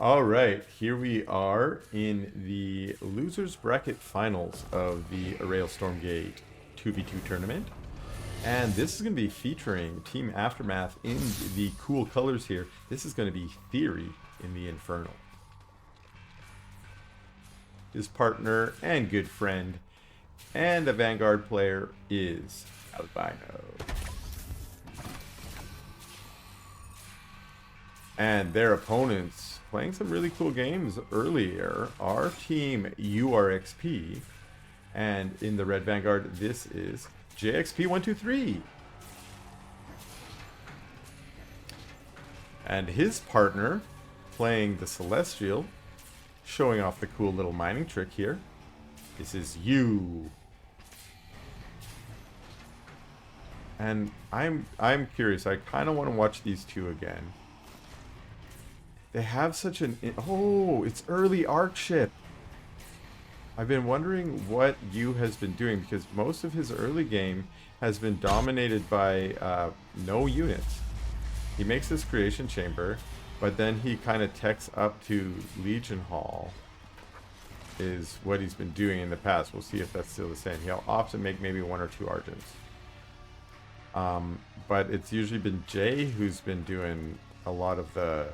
All right, here we are in the losers bracket finals of the Aureil Stormgate 2v2 tournament. And this is going to be featuring Team Aftermath in the cool colors here. This is going to be TheoRy in the Infernal. His partner and good friend and a Vanguard player is Albino. And their opponents playing some really cool games earlier. Our team URXP, and in the red Vanguard, this is jayxp123. And his partner playing the Celestial, showing off the cool little mining trick here. This is you. And I'm curious. I kind of want to watch these two again. They have such an... Oh, it's early arc ship. I've been wondering what Yu has been doing, because most of his early game has been dominated by no units. He makes his creation chamber, but then he kind of techs up to Legion Hall, is what he's been doing in the past. We'll see if that's still the same. He'll often make maybe one or two Argents. But it's usually been Jay who's been doing a lot of the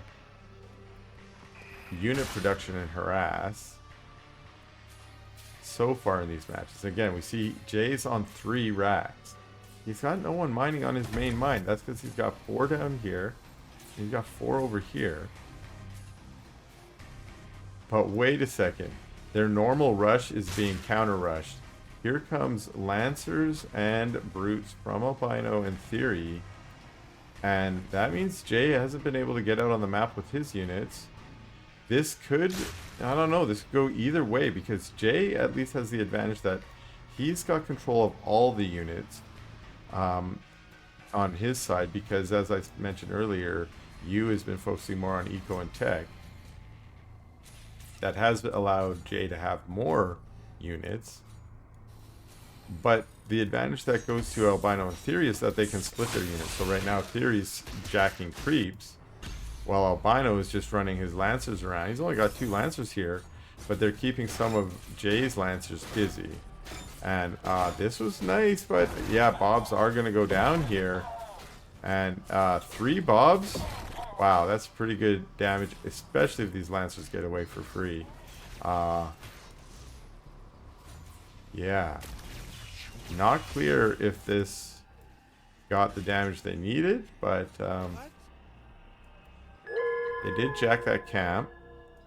unit production and harass so far in these matches. Again, we see Jay's on 3 racks. He's got no one mining on his main mine. That's because he's got 4 down here. And he's got 4 over here. But wait a second. Their normal rush is being counter rushed. Here comes Lancers and Brutes from Albino and TheoRy. And that means Jay hasn't been able to get out on the map with his units. This could, I don't know, this could go either way, because Jay at least has the advantage that he's got control of all the units on his side, because as I mentioned earlier, Yu has been focusing more on eco and tech. That has allowed Jay to have more units, but the advantage that goes to Albino and TheoRy is that they can split their units. So right now TheoRy's jacking creeps, while Albino is just running his Lancers around. He's only got 2 Lancers here, but they're keeping some of Jay's Lancers busy. And this was nice, but yeah, Bobs are going to go down here. And 3 Bobs? Wow, that's pretty good damage, especially if these Lancers get away for free. Yeah. Not clear if this got the damage they needed, but... they did jack that camp,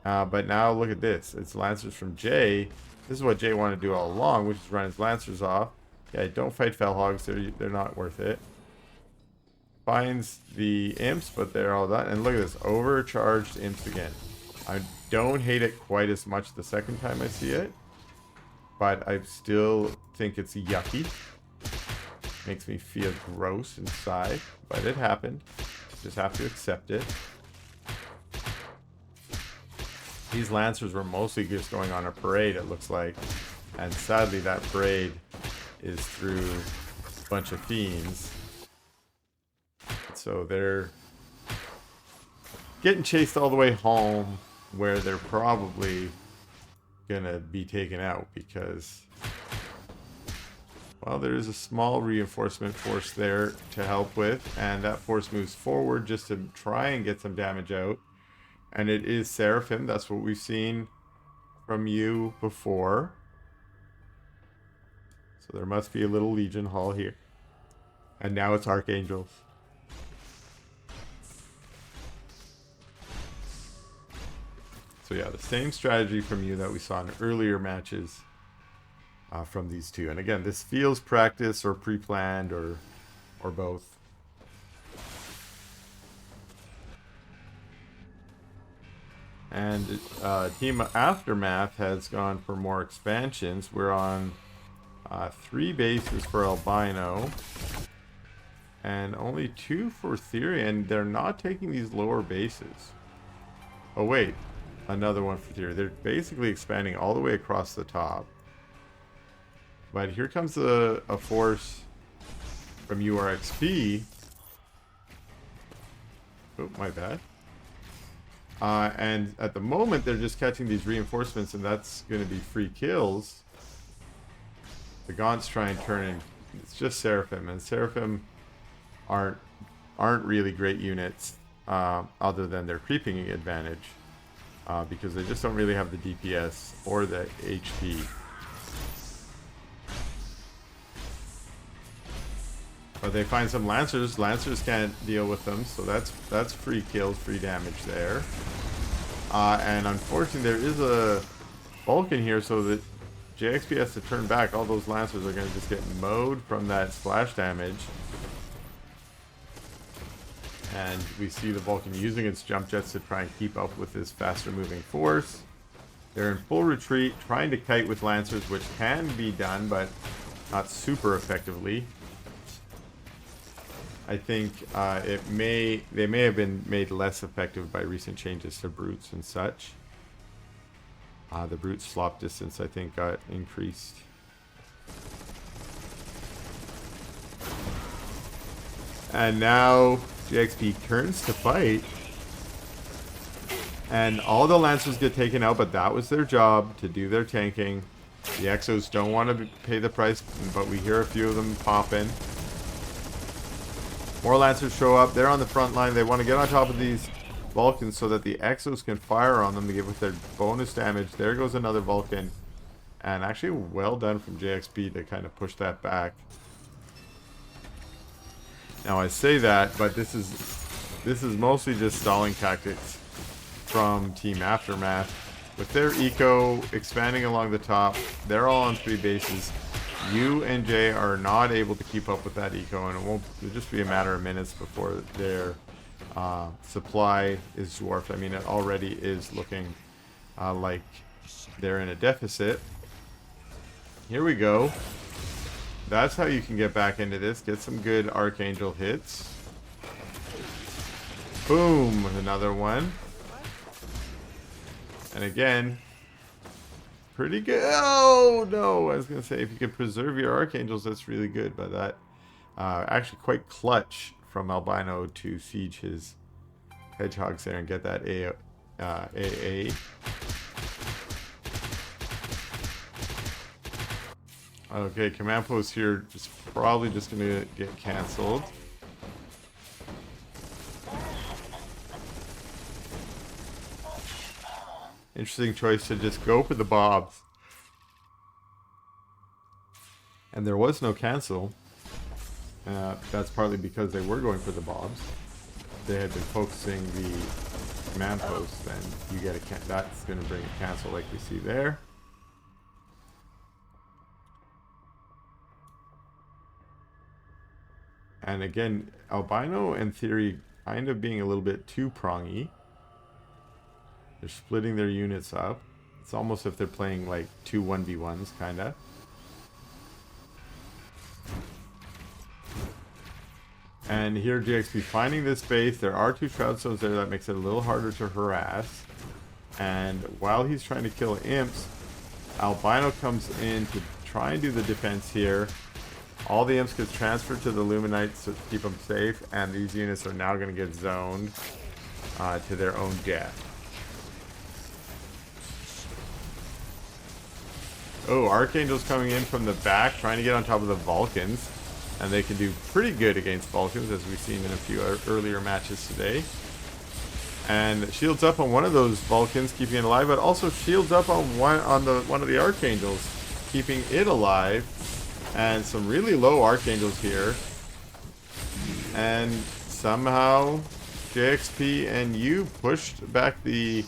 but now look at this. It's Lancers from Jay. This is what Jay wanted to do all along, which is run his Lancers off. Yeah, don't fight Fellhogs. They're not worth it. Finds the Imps, but they're all done. And look at this. Overcharged Imps again. I don't hate it quite as much the second time I see it, but I still think it's yucky. Makes me feel gross inside, but it happened. Just have to accept it. These Lancers were mostly just going on a parade, it looks like. And sadly, that parade is through a bunch of fiends. So they're getting chased all the way home, where they're probably gonna be taken out because, well, there is a small reinforcement force there to help with, and that force moves forward just to try and get some damage out. And it is Seraphim. That's what we've seen from you before. So there must be a little Legion Hall here. And now it's Archangels. So yeah, the same strategy from you that we saw in earlier matches from these two. And again, this feels practice or pre-planned or both. And Team Aftermath has gone for more expansions. We're on 3 bases for Albino and only 2 for TheoRy, and they're not taking these lower bases. Oh wait, another one for TheoRy. They're basically expanding all the way across the top. But here comes a force from URXP. Oh, my bad. And at the moment, they're just catching these reinforcements, and that's going to be free kills. The Gaunts try and turn in. It's just Seraphim, and Seraphim aren't really great units, other than their creeping advantage, because they just don't really have the DPS or the HP. But they find some Lancers. Lancers can't deal with them, so that's free kills, free damage there. And unfortunately, there is a Vulcan here, so that jayxp has to turn back. All those Lancers are going to just get mowed from that splash damage. And we see the Vulcan using its jump jets to try and keep up with this faster moving force. They're in full retreat, trying to kite with Lancers, which can be done, but not super effectively. I think they may have been made less effective by recent changes to brutes and such. The brute slop distance, I think, got increased. And now jayxp turns to fight. And all the Lancers get taken out, but that was their job, to do their tanking. The Exos don't want to pay the price, but we hear a few of them popping. More Lancers show up. They're on the front line. They want to get on top of these Vulcans so that the Exos can fire on them to give with their bonus damage. There goes another Vulcan. And actually well done from jayxp to kind of push that back. Now I say that, but this is mostly just stalling tactics from Team Aftermath. With their eco expanding along the top, they're all on 3 bases. U and J are not able to keep up with that eco, and it'll just be a matter of minutes before their supply is dwarfed. I mean, it already is looking like they're in a deficit. Here we go. That's how you can get back into this. Get some good Archangel hits. Boom! Another one. And again, pretty good. Oh, no. I was going to say, if you can preserve your Archangels, that's really good. But that actually quite clutch from Albino to siege his Hedgehogs there and get that AA. Okay, command post here is probably just going to get cancelled. Interesting choice to just go for the Bobs. And there was no cancel. That's partly because they were going for the Bobs. They had been focusing the command post, then you get a that's going to bring a cancel like we see there. And again, Albino and TheoRy kind of being a little bit too prongy. They're splitting their units up. It's almost if they're playing like 2 1v1s, kind of. And here jayxp finding this base. There are 2 Shroud Stones there. That makes it a little harder to harass. And while he's trying to kill imps, Albino comes in to try and do the defense here. All the imps get transferred to the Luminites to keep them safe. And these units are now going to get zoned to their own death. Oh, Archangel's coming in from the back, trying to get on top of the Vulcans. And they can do pretty good against Vulcans, as we've seen in a few earlier matches today. And shields up on one of those Vulcans, keeping it alive, but also shields up on one of the Archangels, keeping it alive. And some really low Archangels here. And somehow jayxp and U pushed back the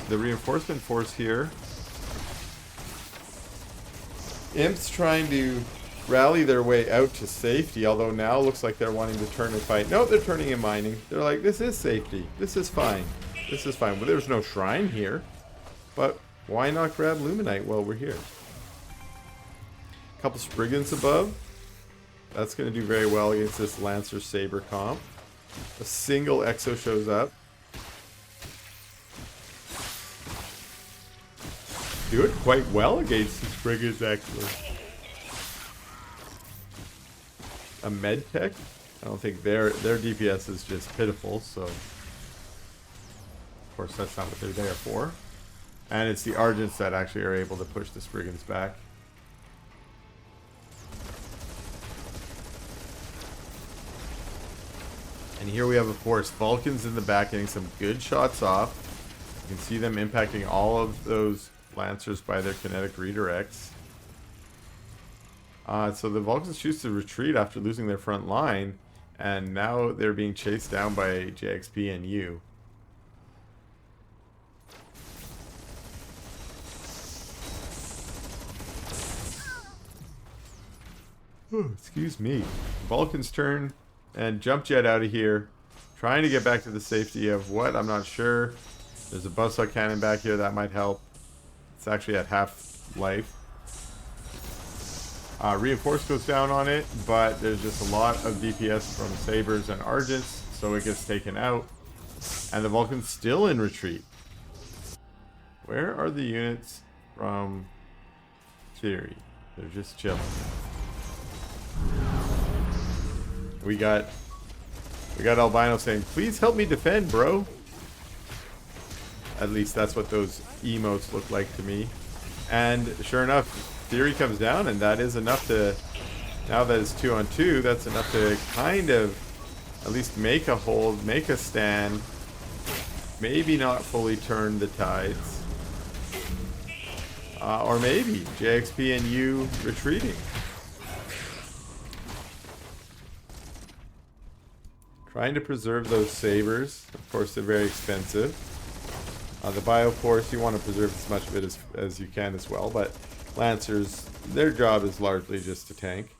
reinforcement force here. Imps trying to rally their way out to safety, although now looks like they're wanting to turn and fight. No, they're turning and mining. They're like, this is safety. This is fine. This is fine. Well, there's no shrine here, but why not grab Luminite while we're here? A couple Spriggans above. That's going to do very well against this Lancer Saber comp. A single Exo shows up. Do it quite well against the Spriggans, actually. A Medtech? I don't think their DPS is just pitiful, so Of course, that's not what they're there for. And it's the Argents that actually are able to push the Spriggans back. And here we have, of course, Vulcans in the back getting some good shots off. You can see them impacting all of those Lancers by their kinetic redirects. So the Vulcans choose to retreat after losing their front line. And now they're being chased down by jayxp and U. Excuse me. Vulcan's turn, and jump jet out of here, trying to get back to the safety of what? I'm not sure. There's a buzzsaw cannon back here that might help. It's actually at half life. Reinforce goes down on it, but there's just a lot of DPS from Sabers and Argents, so it gets taken out. And the Vulcan's still in retreat. Where are the units from TheoRy? They're just chilling. We got albino saying, "Please help me defend, bro." At least that's what those emotes look like to me. And sure enough, TheoRy comes down, and that is enough to, now that it's 2-on-2, that's enough to kind of at least make a hold, make a stand, maybe not fully turn the tides. Or maybe jayxp and U retreating. Trying to preserve those Sabers. Of course, they're very expensive. The Bioforce, you want to preserve as much of it as you can as well, but Lancers, their job is largely just to tank.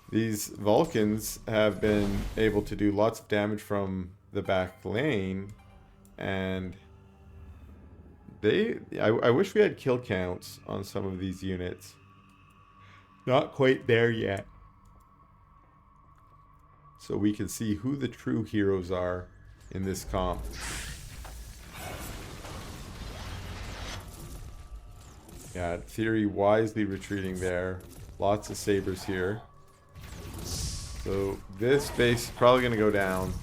These Vulcans have been able to do lots of damage from the back lane, and I wish we had kill counts on some of these units. Not quite there yet. So we can see who the true heroes are in this comp. Yeah, TheoRy wisely retreating there. Lots of Sabers here. So this base is probably going to go down.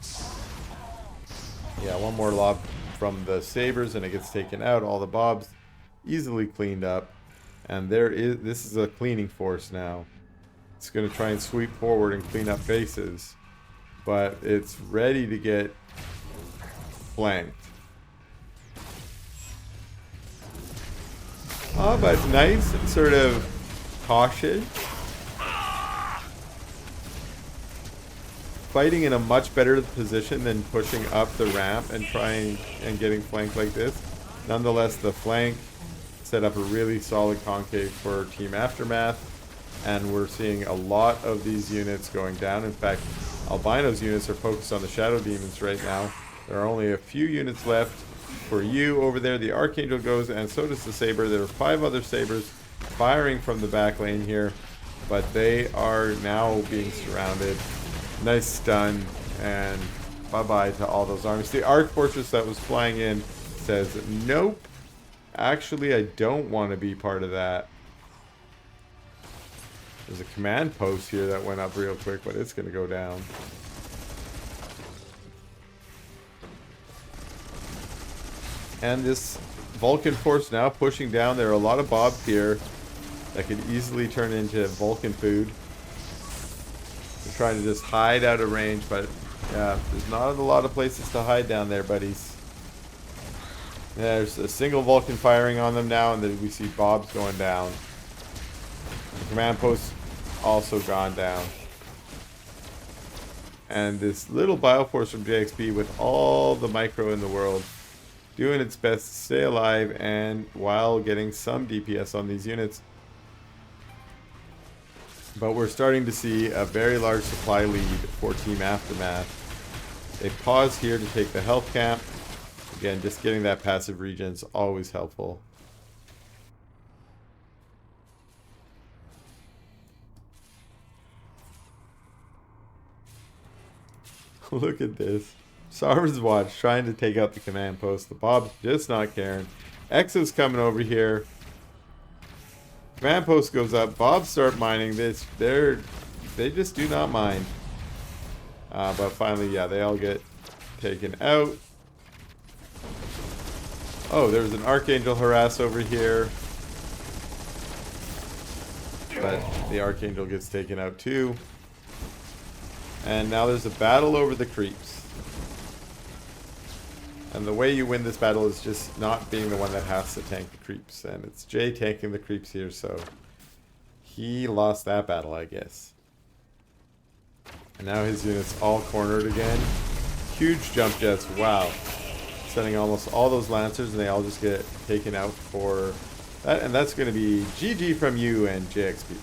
Yeah, one more lob from the Sabers and it gets taken out. All the Bobs easily cleaned up. And this is a cleaning force now. It's going to try and sweep forward and clean up bases. But it's ready to get flanked. But nice and sort of cautious. Fighting in a much better position than pushing up the ramp and trying and getting flanked like this. Nonetheless, the flank set up a really solid concave for Team Aftermath. And we're seeing a lot of these units going down. In fact, Albino's units are focused on the Shadow Demons right now. There are only a few units left for you over there. The Archangel goes, and so does the Saber. There are 5 other Sabers firing from the back lane here, but they are now being surrounded. Nice stun, and bye-bye to all those armies. The Arc Fortress that was flying in says, nope, actually I don't want to be part of that. There's a command post here that went up real quick, but it's going to go down. And this Vulcan force now pushing down. There are a lot of Bobs here that could easily turn into Vulcan food. They're trying to just hide out of range, but yeah, there's not a lot of places to hide down there, buddies. There's a single Vulcan firing on them now, and then we see Bobs going down. The command post also gone down. And this little Bioforce from jayxp with all the micro in the world doing its best to stay alive and while getting some DPS on these units. But we're starting to see a very large supply lead for Team Aftermath. They pause here to take the health camp. Again, just getting that passive regen is always helpful. Look at this. Sarver's Watch trying to take out the command post. The Bob's just not caring. Exo's coming over here. Command post goes up. Bobs start mining this. They just do not mind. But finally, yeah, they all get taken out. Oh, there's an Archangel harass over here. But the Archangel gets taken out too. And now there's a battle over the creeps. And the way you win this battle is just not being the one that has to tank the creeps. And it's Jay tanking the creeps here, so he lost that battle, I guess. And now his unit's all cornered again. Huge jump jets, wow. Sending almost all those Lancers, and they all just get taken out for that. And that's going to be GG from you and jayxp.